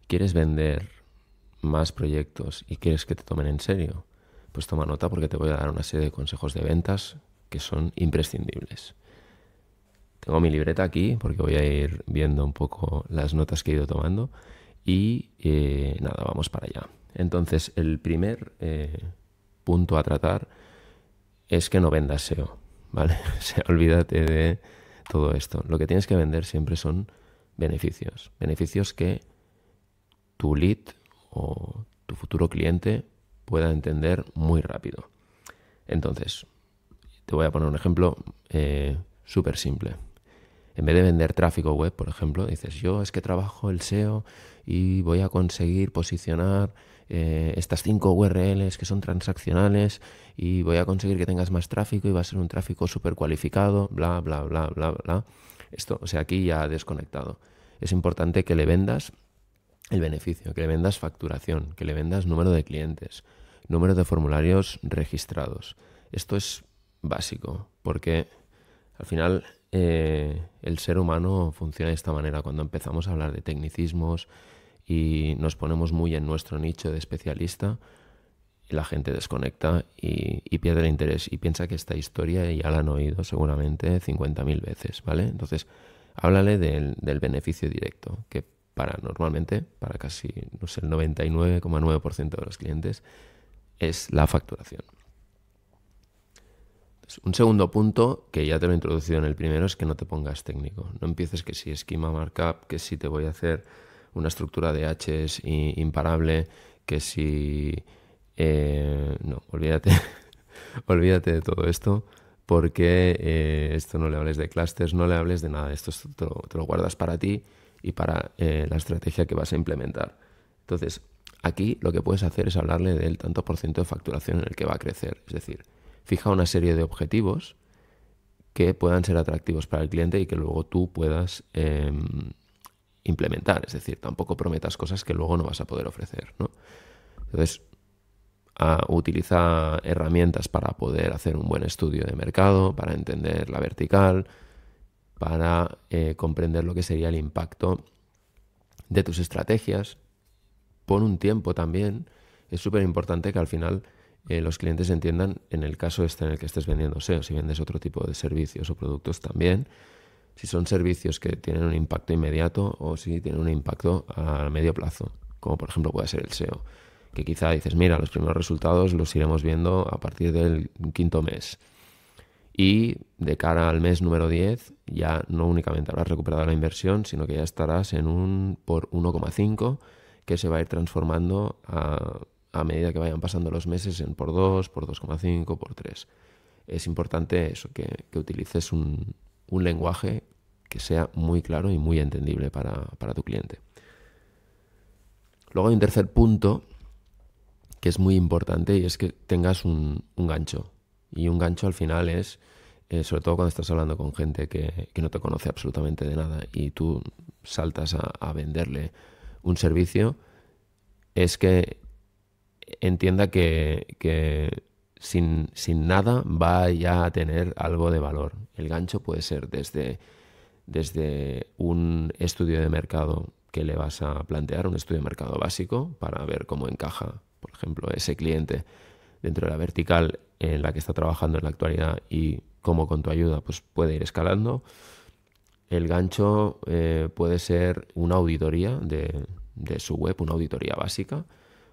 ¿Quieres vender más proyectos y quieres que te tomen en serio? Pues toma nota porque te voy a dar una serie de consejos de ventas que son imprescindibles. Tengo mi libreta aquí porque voy a ir viendo un poco las notas que he ido tomando y nada, vamos para allá. Entonces, el primer punto a tratar es que no vendas SEO, ¿vale? O sea, olvídate de todo esto. Lo que tienes que vender siempre son beneficios. Beneficios que tu lead o tu futuro cliente pueda entender muy rápido. Entonces, te voy a poner un ejemplo súper simple. En vez de vender tráfico web, por ejemplo, dices, yo es que trabajo el SEO y voy a conseguir posicionar estas 5 URLs que son transaccionales y voy a conseguir que tengas más tráfico y va a ser un tráfico súper cualificado, bla, bla, bla, bla, bla. Esto, o sea, aquí ya ha desconectado. Es importante que le vendas el beneficio, que le vendas facturación, que le vendas número de clientes, número de formularios registrados. Esto es básico, porque al final el ser humano funciona de esta manera. Cuando empezamos a hablar de tecnicismos y nos ponemos muy en nuestro nicho de especialista, la gente desconecta y pierde el interés y piensa que esta historia ya la han oído seguramente 50.000 veces, ¿vale? Entonces, háblale del beneficio directo, que normalmente, para casi, no sé, el 99,9% de los clientes, es la facturación. Un segundo punto, que ya te lo he introducido en el primero, es que no te pongas técnico. No empieces que si esquema markup, que si te voy a hacer una estructura de H's imparable, que si... no, olvídate, olvídate de todo esto, porque esto no le hables de clusters, no le hables de nada. Esto te lo guardas para ti y para la estrategia que vas a implementar. Entonces, aquí lo que puedes hacer es hablarle del tanto por ciento de facturación en el que va a crecer. Es decir, fija una serie de objetivos que puedan ser atractivos para el cliente y que luego tú puedas implementar. Es decir, tampoco prometas cosas que luego no vas a poder ofrecer, ¿no? Entonces, utiliza herramientas para poder hacer un buen estudio de mercado, para entender la vertical, para comprender lo que sería el impacto de tus estrategias. Pon un tiempo también. Es súper importante que al final los clientes entiendan, en el caso este en el que estés vendiendo SEO, si vendes otro tipo de servicios o productos también, si son servicios que tienen un impacto inmediato o si tienen un impacto a medio plazo, como por ejemplo puede ser el SEO, que quizá dices, mira, los primeros resultados los iremos viendo a partir del 5.º mes. Y de cara al mes número 10 ya no únicamente habrás recuperado la inversión, sino que ya estarás en un por 1,5 que se va a ir transformando a medida que vayan pasando los meses en por 2, por 2,5, por 3. Es importante eso, que utilices un lenguaje que sea muy claro y muy entendible para tu cliente. Luego hay un tercer punto que es muy importante y es que tengas un gancho. Y un gancho al final es, sobre todo cuando estás hablando con gente que no te conoce absolutamente de nada y tú saltas a venderle un servicio, es que entienda que sin nada va ya a tener algo de valor. El gancho puede ser desde un estudio de mercado que le vas a plantear, un estudio de mercado básico para ver cómo encaja, por ejemplo, ese cliente dentro de la vertical en la que está trabajando en la actualidad y cómo con tu ayuda pues puede ir escalando. El gancho puede ser una auditoría de su web, una auditoría básica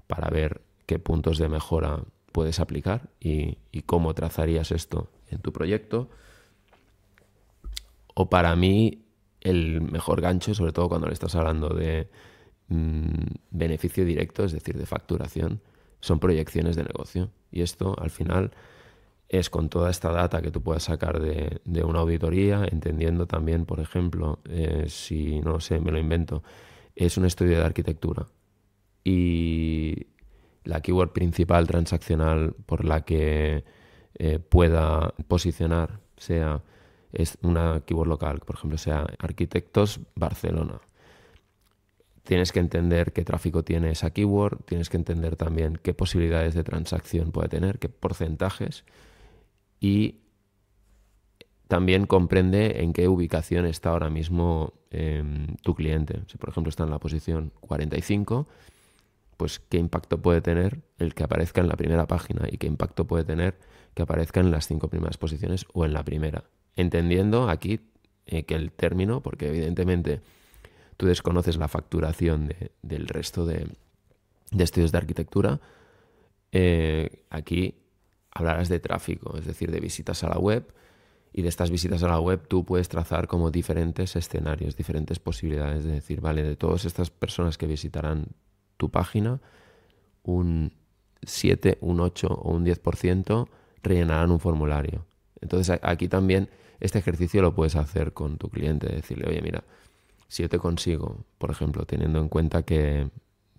para ver qué puntos de mejora puedes aplicar y cómo trazarías esto en tu proyecto. O para mí el mejor gancho, sobre todo cuando le estás hablando de beneficio directo, es decir, de facturación, son proyecciones de negocio. Y esto al final es con toda esta data que tú puedas sacar de una auditoría, entendiendo también, por ejemplo, si no sé, me lo invento, es un estudio de arquitectura y la keyword principal transaccional por la que pueda posicionar es una keyword local, por ejemplo, sea arquitectos Barcelona. Tienes que entender qué tráfico tiene esa keyword, tienes que entender también qué posibilidades de transacción puede tener, qué porcentajes, y también comprende en qué ubicación está ahora mismo tu cliente. Si, por ejemplo, está en la posición 45, pues qué impacto puede tener el que aparezca en la primera página y qué impacto puede tener que aparezca en las 5 primeras posiciones o en la primera. Entendiendo aquí que el término, porque evidentemente tú desconoces la facturación del resto de estudios de arquitectura, aquí hablarás de tráfico, es decir, de visitas a la web, y de estas visitas a la web tú puedes trazar como diferentes escenarios, diferentes posibilidades de decir, vale, de todas estas personas que visitarán tu página, un 7, un 8 o un 10% rellenarán un formulario. Entonces aquí también este ejercicio lo puedes hacer con tu cliente, decirle, oye, mira, si yo te consigo, por ejemplo, teniendo en cuenta que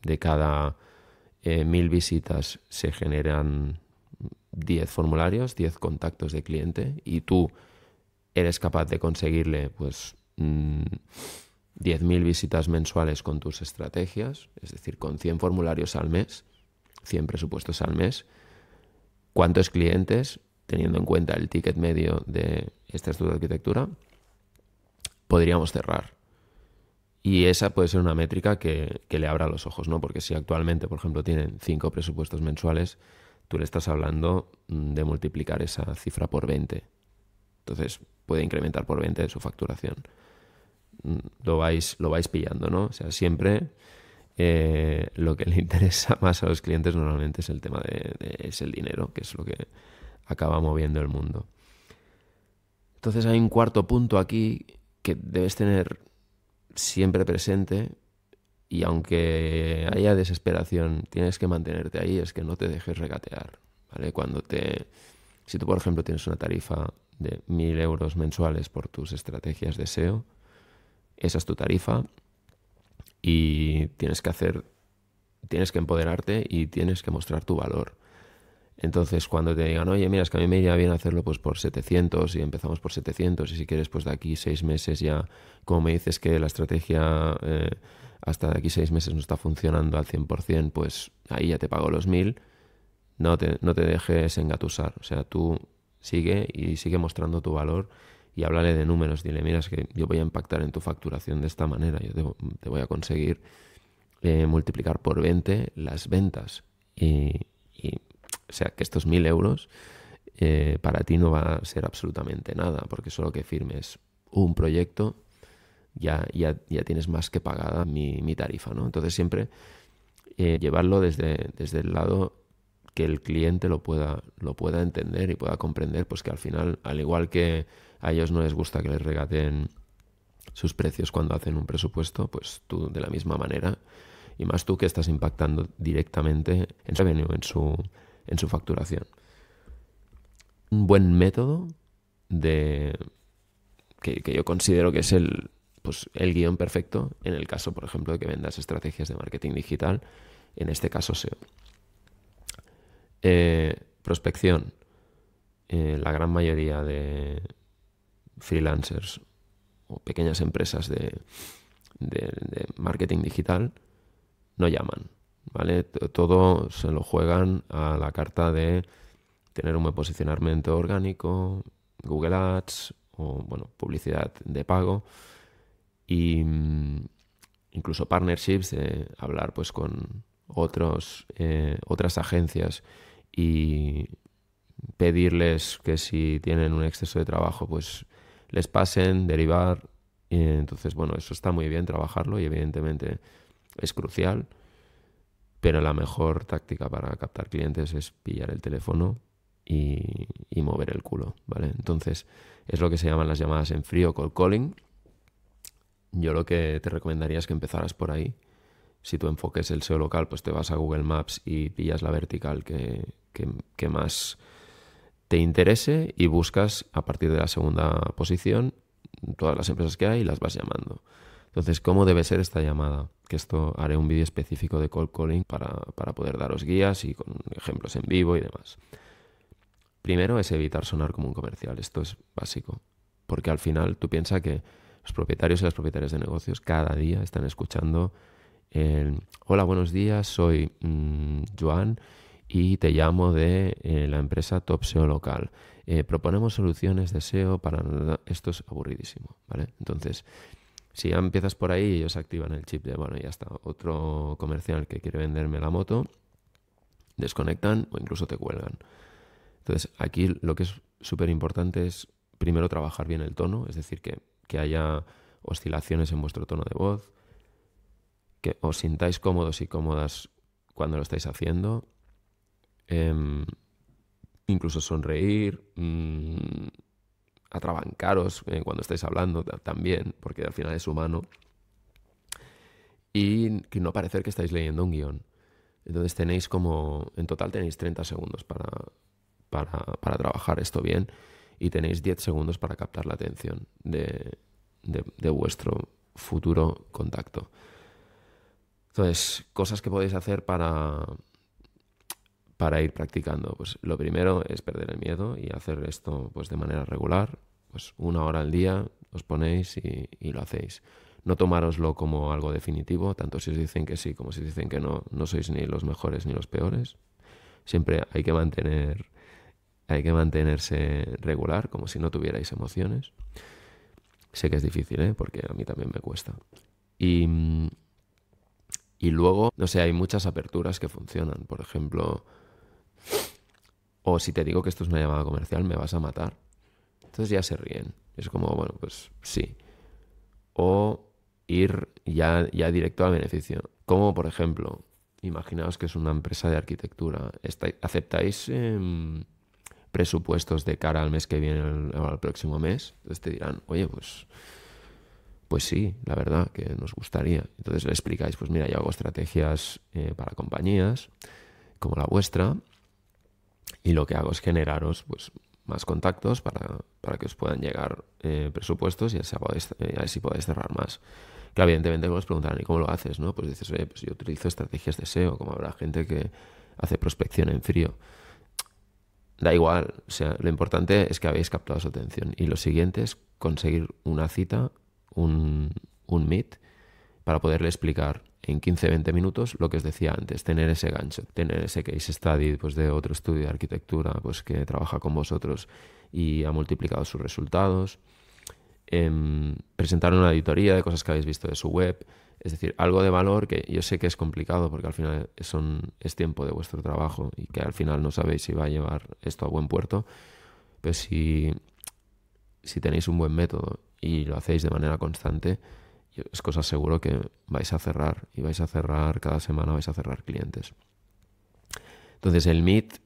de cada 1000 visitas se generan 10 formularios, 10 contactos de cliente, y tú eres capaz de conseguirle pues 10.000 visitas mensuales con tus estrategias, es decir, con 100 formularios al mes, 100 presupuestos al mes, ¿cuántos clientes, teniendo en cuenta el ticket medio de este estudio de arquitectura, podríamos cerrar? Y esa puede ser una métrica que le abra los ojos, ¿no? Porque si actualmente, por ejemplo, tienen 5 presupuestos mensuales, tú le estás hablando de multiplicar esa cifra por 20. Entonces puede incrementar por 20 su facturación. Lo vais pillando, ¿no? O sea, siempre lo que le interesa más a los clientes normalmente es el tema es el dinero, que es lo que acaba moviendo el mundo. Entonces hay un cuarto punto aquí que debes tener siempre presente, y aunque haya desesperación, tienes que mantenerte ahí, es que no te dejes regatear, ¿vale? Si tú, por ejemplo, tienes una tarifa de 1.000 euros mensuales por tus estrategias de SEO, esa es tu tarifa, y tienes que empoderarte y tienes que mostrar tu valor. Entonces, cuando te digan, oye, mira, es que a mí me iría bien hacerlo pues por 700 y empezamos por 700, y si quieres pues de aquí 6 meses ya, como me dices que la estrategia hasta de aquí 6 meses no está funcionando al 100%, pues ahí ya te pago los 1.000, no te dejes engatusar. O sea, tú sigue mostrando tu valor y háblale de números. Dile, mira, es que yo voy a impactar en tu facturación de esta manera, yo te voy a conseguir multiplicar por 20 las ventas. O sea, que estos 1.000 euros para ti no va a ser absolutamente nada, porque solo que firmes un proyecto ya tienes más que pagada mi tarifa, ¿no? Entonces siempre llevarlo desde el lado que el cliente lo pueda entender y pueda comprender, pues que al final, al igual que a ellos no les gusta que les regateen sus precios cuando hacen un presupuesto, pues tú de la misma manera, y más tú que estás impactando directamente en su revenue, en su facturación. Un buen método que yo considero que es el guión perfecto en el caso, por ejemplo, de que vendas estrategias de marketing digital, en este caso SEO. Prospección. La gran mayoría de freelancers o pequeñas empresas de marketing digital no llaman, ¿vale? Todo se lo juegan a la carta de tener un buen posicionamiento orgánico, Google Ads o, bueno, publicidad de pago, y incluso partnerships, de hablar pues con otras agencias y pedirles que si tienen un exceso de trabajo pues les pasen, derivar. Entonces, bueno, eso está muy bien trabajarlo y evidentemente es crucial, pero la mejor táctica para captar clientes es pillar el teléfono y mover el culo, ¿vale? Entonces es lo que se llaman las llamadas en frío, cold calling. Yo lo que te recomendaría es que empezaras por ahí. Si tu enfoque es el SEO local, pues te vas a Google Maps y pillas la vertical que más te interese y buscas a partir de la segunda posición todas las empresas que hay y las vas llamando. Entonces, ¿cómo debe ser esta llamada? Que esto haré un vídeo específico de cold calling para poder daros guías y con ejemplos en vivo y demás. Primero es evitar sonar como un comercial. Esto es básico, porque al final tú piensas que los propietarios y las propietarias de negocios cada día están escuchando hola, buenos días, soy Joan y te llamo de la empresa Top SEO local. Proponemos soluciones de SEO para... Esto es aburridísimo, ¿vale? Entonces, si ya empiezas por ahí, ellos activan el chip de, bueno, ya está, otro comercial que quiere venderme la moto, desconectan o incluso te cuelgan. Entonces, aquí lo que es súper importante es primero trabajar bien el tono, es decir, que haya oscilaciones en vuestro tono de voz, que os sintáis cómodos y cómodas cuando lo estáis haciendo, incluso sonreír, atrabancaros cuando estáis hablando también, porque al final es humano, y que no parecer que estáis leyendo un guión. Entonces en total tenéis 30 segundos para trabajar esto bien y tenéis 10 segundos para captar la atención de vuestro futuro contacto. Entonces, cosas que podéis hacer para ir practicando. Pues lo primero es perder el miedo y hacer esto pues de manera regular. Pues 1 hora al día os ponéis y lo hacéis. No tomároslo como algo definitivo, tanto si os dicen que sí como si os dicen que no. No sois ni los mejores ni los peores. Siempre hay que mantenerse regular, como si no tuvierais emociones. Sé que es difícil, porque a mí también me cuesta. Y luego, no sé, hay muchas aperturas que funcionan. Por ejemplo, o si te digo que esto es una llamada comercial, me vas a matar. Entonces ya se ríen. Es como, bueno, pues sí. O ir ya directo al beneficio. Como, por ejemplo, imaginaos que es una empresa de arquitectura. ¿Aceptáis presupuestos de cara al mes que viene o al próximo mes? Entonces te dirán, oye, pues sí, la verdad que nos gustaría. Entonces le explicáis, pues mira, yo hago estrategias para compañías como la vuestra y lo que hago es generaros pues más contactos para que os puedan llegar presupuestos y así podéis cerrar más. Claro, evidentemente os preguntarán, ¿y cómo lo haces? ¿No? Pues dices, oye, pues yo utilizo estrategias de SEO, como habrá gente que hace prospección en frío. Da igual, o sea, lo importante es que habéis captado su atención. Y lo siguiente es conseguir una cita, un meet, para poderle explicar en 15-20 minutos lo que os decía antes, tener ese gancho, tener ese case study pues, de otro estudio de arquitectura pues, que trabaja con vosotros y ha multiplicado sus resultados, presentar una auditoría de cosas que habéis visto de su web, es decir, algo de valor que yo sé que es complicado porque al final es tiempo de vuestro trabajo y que al final no sabéis si va a llevar esto a buen puerto, pero si tenéis un buen método y lo hacéis de manera constante, es cosa seguro que vais a cerrar y vais a cerrar cada semana, vais a cerrar clientes. Entonces el meet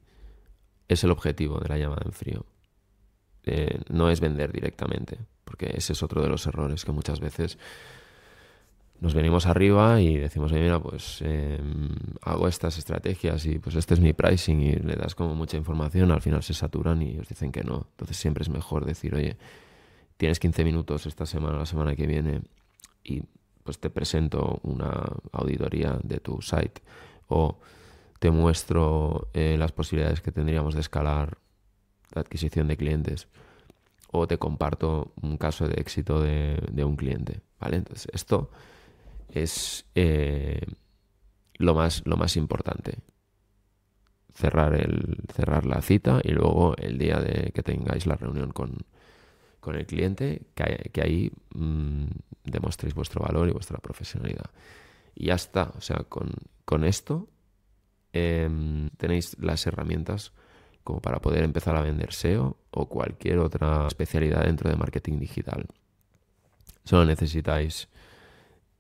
es el objetivo de la llamada en frío. No es vender directamente, porque ese es otro de los errores que muchas veces nos venimos arriba y decimos, oye, mira, pues hago estas estrategias y pues este es mi pricing y le das como mucha información, al final se saturan y os dicen que no. Entonces siempre es mejor decir, oye, tienes 15 minutos esta semana, la semana que viene y pues te presento una auditoría de tu site o te muestro las posibilidades que tendríamos de escalar la adquisición de clientes o te comparto un caso de éxito de un cliente, ¿vale? Entonces esto es lo más importante. Cerrar la cita y luego el día de que tengáis la reunión con el cliente, que ahí demostréis vuestro valor y vuestra profesionalidad. Y ya está. O sea, con esto tenéis las herramientas como para poder empezar a vender SEO o cualquier otra especialidad dentro de marketing digital. Solo necesitáis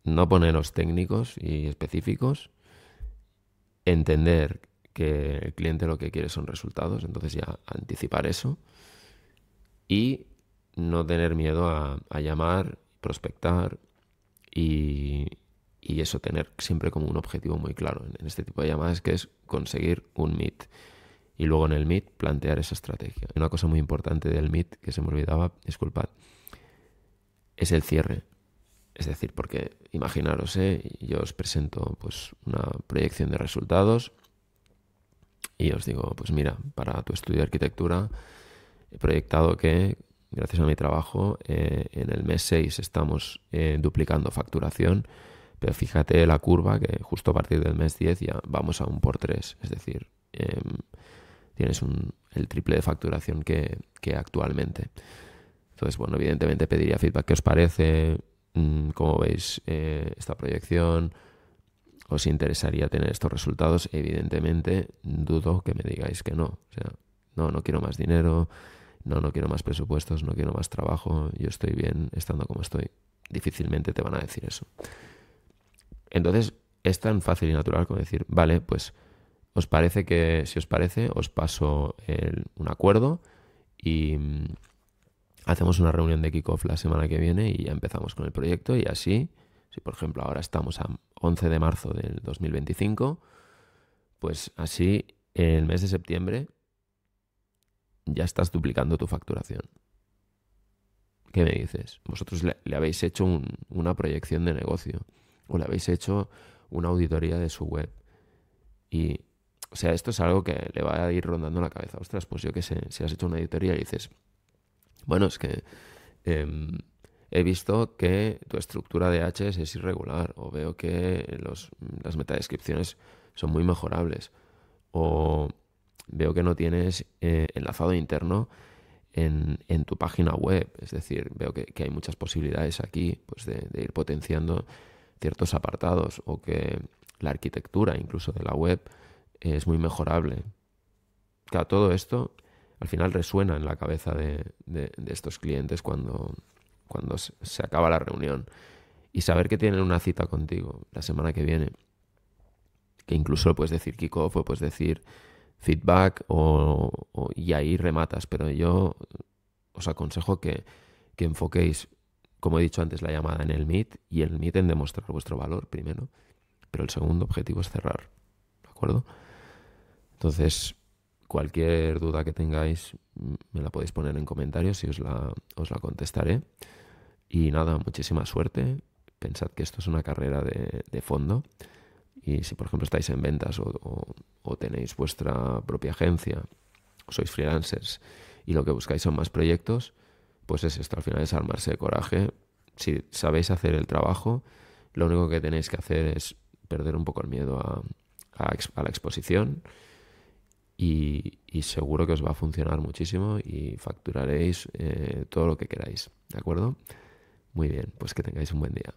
no poneros técnicos y específicos, entender que el cliente lo que quiere son resultados, entonces ya anticipar eso y no tener miedo a llamar, prospectar y eso, tener siempre como un objetivo muy claro en este tipo de llamadas, que es conseguir un meet. Y luego en el meet plantear esa estrategia. Una cosa muy importante del meet, que se me olvidaba, disculpad, es el cierre. Es decir, porque imaginaros, yo os presento pues una proyección de resultados y os digo, pues mira, para tu estudio de arquitectura he proyectado que gracias a mi trabajo en el mes 6 estamos duplicando facturación, pero fíjate la curva que justo a partir del mes 10 ya vamos a un por 3, es decir, tienes el triple de facturación que actualmente. Entonces, bueno, evidentemente pediría feedback. ¿Qué os parece? ¿Cómo veis esta proyección? ¿Os interesaría tener estos resultados? Evidentemente, dudo que me digáis que no. O sea, no quiero más dinero, no quiero más presupuestos, no quiero más trabajo, yo estoy bien estando como estoy. Difícilmente te van a decir eso. Entonces, es tan fácil y natural como decir, vale, pues, si os parece, os paso un acuerdo y hacemos una reunión de kickoff la semana que viene y ya empezamos con el proyecto y así, si por ejemplo ahora estamos a 11 de marzo del 2025, pues así en el mes de septiembre ya estás duplicando tu facturación. ¿Qué me dices? Vosotros le habéis hecho una proyección de negocio o le habéis hecho una auditoría de su web y, o sea, esto es algo que le va a ir rondando la cabeza. Ostras, pues yo qué sé, si has hecho una auditoría y dices, bueno, es que he visto que tu estructura de H's es irregular o veo que las metadescripciones son muy mejorables o veo que no tienes enlazado interno en tu página web. Es decir, veo que hay muchas posibilidades aquí pues de ir potenciando ciertos apartados o que la arquitectura incluso de la web es muy mejorable. Claro, todo esto al final resuena en la cabeza de estos clientes cuando se acaba la reunión. Y saber que tienen una cita contigo la semana que viene, que incluso puedes decir kickoff o puedes decir feedback y ahí rematas. Pero yo os aconsejo que enfoquéis, como he dicho antes, la llamada en el Meet y el Meet en demostrar vuestro valor primero. Pero el segundo objetivo es cerrar. ¿De acuerdo? Entonces, cualquier duda que tengáis me la podéis poner en comentarios y os la contestaré. Y nada, muchísima suerte. Pensad que esto es una carrera de fondo. Y si por ejemplo estáis en ventas o tenéis vuestra propia agencia, o sois freelancers y lo que buscáis son más proyectos, pues es esto, al final es armarse de coraje. Si sabéis hacer el trabajo, lo único que tenéis que hacer es perder un poco el miedo a la exposición y seguro que os va a funcionar muchísimo y facturaréis todo lo que queráis, ¿de acuerdo? Muy bien, pues que tengáis un buen día.